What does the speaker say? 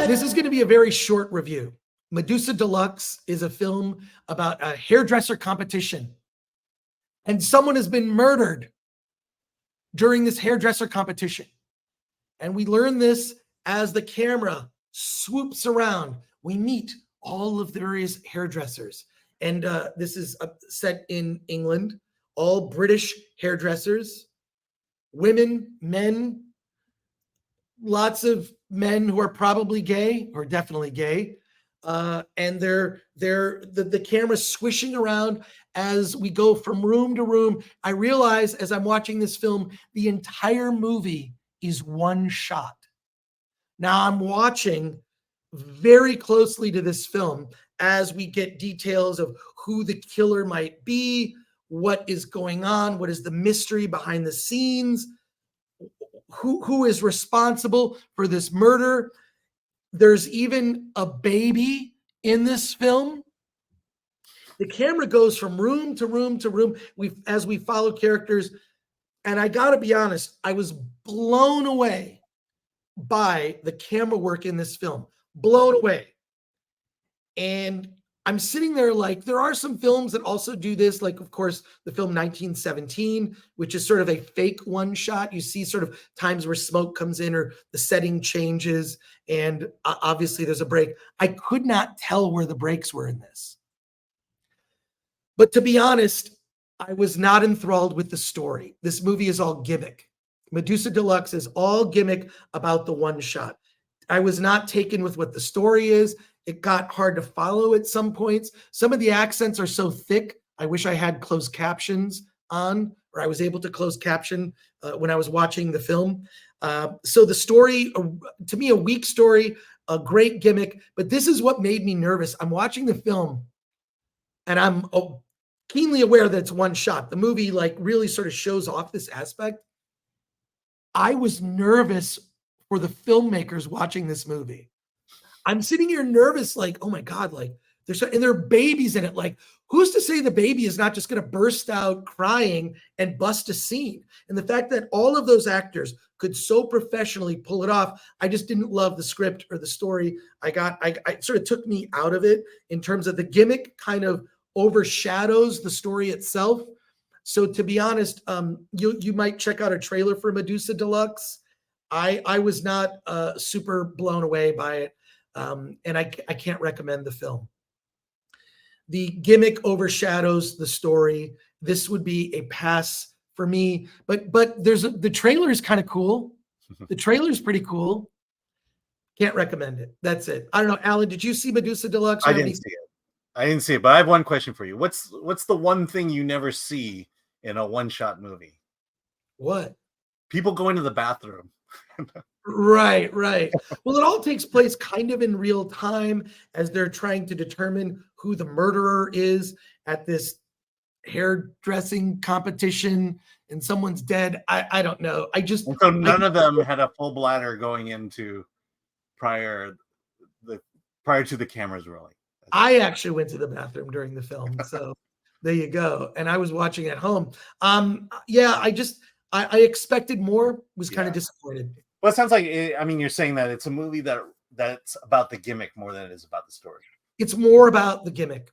This is going to be a very short review. Medusa Deluxe is a film about a hairdresser competition. And someone has been murdered during this hairdresser competition. And we learn this as the camera swoops around. We meet all of the various hairdressers. And this is set in England. All British hairdressers, women, men, lots of men who are probably gay or definitely gay. And the camera swishing around as we go from room to room. I realize as I'm watching this film, the entire movie is one shot. Now I'm watching very closely to this film as we get details of who the killer might be, what is going on, what is the mystery behind the scenes, who is responsible for this murder. There's even a baby in this film. The camera goes from room to room to room as we follow characters. And I got to be honest, I was blown away by the camera work in this film. Blown away. And I'm sitting there like, there are some films that also do this, like, of course, the film 1917, which is sort of a fake one shot. You see sort of times where smoke comes in or the setting changes, and obviously there's a break. I could not tell where the breaks were in this. But to be honest, I was not enthralled with the story. This movie is all gimmick. Medusa Deluxe is all gimmick about the one shot. I was not taken with what the story is. It got hard to follow at some points. Some of the accents are so thick. I wish I had closed captions on, or I was able to close caption when I was watching the film. So the story, to me, a weak story, a great gimmick, but this is what made me nervous. I'm watching the film and I'm keenly aware that it's one shot. The movie like really sort of shows off this aspect. I was nervous for the filmmakers watching this movie. I'm sitting here nervous, like, oh my God, like and there are babies in it. Like, who's to say the baby is not just going to burst out crying and bust a scene? And the fact that all of those actors could so professionally pull it off, I just didn't love the script or the story. I sort of took me out of it in terms of the gimmick kind of overshadows the story itself. So to be honest, you might check out a trailer for Medusa Deluxe. I was not super blown away by it. And I can't recommend the film. The gimmick overshadows the story. This would be a pass for me. But the trailer is kind of cool. The trailer is pretty cool. Can't recommend it. That's it. I don't know, Alan. Did you see Medusa Deluxe? I didn't see it, but I have one question for you. What's the one thing you never see in a one-shot movie? What? People going to the bathroom. Right. Well, it all takes place kind of in real time as they're trying to determine who the murderer is at this hairdressing competition, and someone's dead. I don't know. So none of them had a full bladder going into prior to the cameras rolling. I actually went to the bathroom during the film, so there you go. And I was watching at home. Yeah, I expected more. Was kind of disappointed. Well, it sounds like you're saying that it's a movie that's about the gimmick more than it is about the story. It's more about the gimmick.